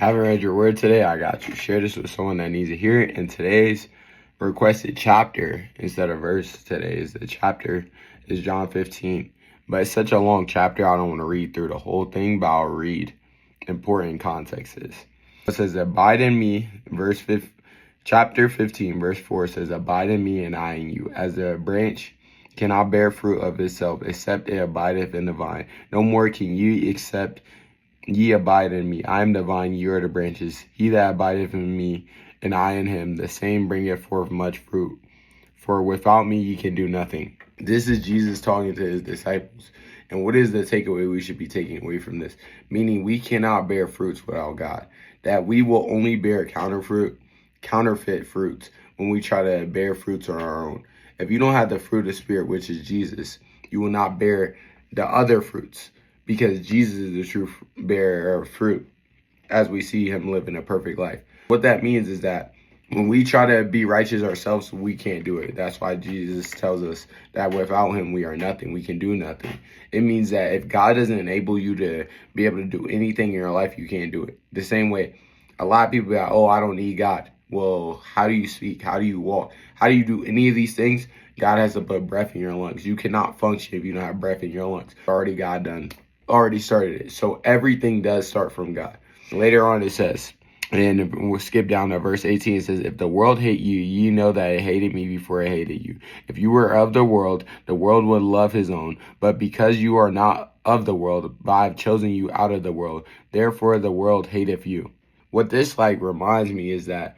Haven't read your word today? I got you. Share this with someone that needs to hear it. And today's requested chapter instead of verse today is the chapter is John 15. But it's such a long chapter, I don't want to read through the whole thing, but I'll read important contexts. It says, abide in me, chapter 15, verse 4 says, abide in me and I in you. As a branch cannot bear fruit of itself, except it abideth in the vine. No more can ye except ye abide in me. I am the vine, ye are the branches. He that abideth in me, and I in him, the same bringeth forth much fruit. For without me ye can do nothing. This is Jesus talking to his disciples. And what is the takeaway we should be taking away from this? Meaning we cannot bear fruits without God. That we will only bear counterfeit fruits when we try to bear fruits on our own. If you don't have the fruit of the Spirit, which is Jesus, you will not bear the other fruits, because Jesus is the true bearer of fruit, as we see him living a perfect life. What that means is that when we try to be righteous ourselves, we can't do it. That's why Jesus tells us that without him, we are nothing. We can do nothing. It means that if God doesn't enable you to be able to do anything in your life, you can't do it. The same way, a lot of people are, oh, I don't need God. Well, how do you speak? How do you walk? How do you do any of these things? God has to put breath in your lungs. You cannot function if you don't have breath in your lungs. Already started it. So everything does start from God. Later on it says, and we'll skip down to verse 18. It says, if the world hate you, ye know that it hated me before it hated you. If you were of the world would love his own. But because you are not of the world, but I have chosen you out of the world, therefore the world hateth you. What this reminds me is that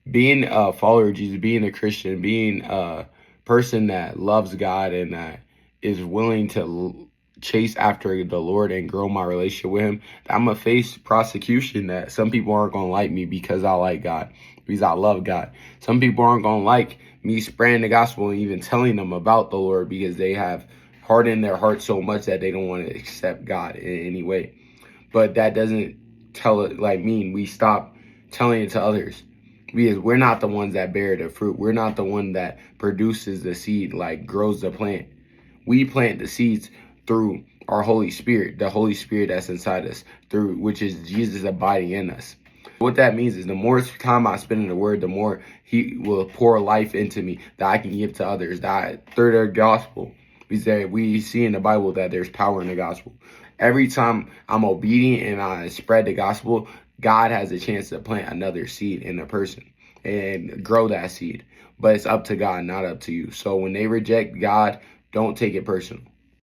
being a follower of Jesus, being a Christian, being a person that loves God and that is willing to chase after the Lord and grow my relationship with him, I'm going to face prosecution that some people aren't going to like me because I like God, because I love God. Some people aren't going to like me spreading the gospel and even telling them about the Lord because they have hardened their heart so much that they don't want to accept God in any way. But that doesn't mean we stop telling it to others, because we're not the ones that bear the fruit. We're not the one that produces the seed, grows the plant. We plant the seeds through our Holy Spirit, the Holy Spirit that's inside us, through which is Jesus abiding in us. What that means is the more time I spend in the Word, the more he will pour life into me that I can give to others, through their gospel. We see in the Bible that there's power in the gospel. Every time I'm obedient and I spread the gospel, God has a chance to plant another seed in a person and grow that seed. But it's up to God, not up to you. So when they reject God, don't take it personal.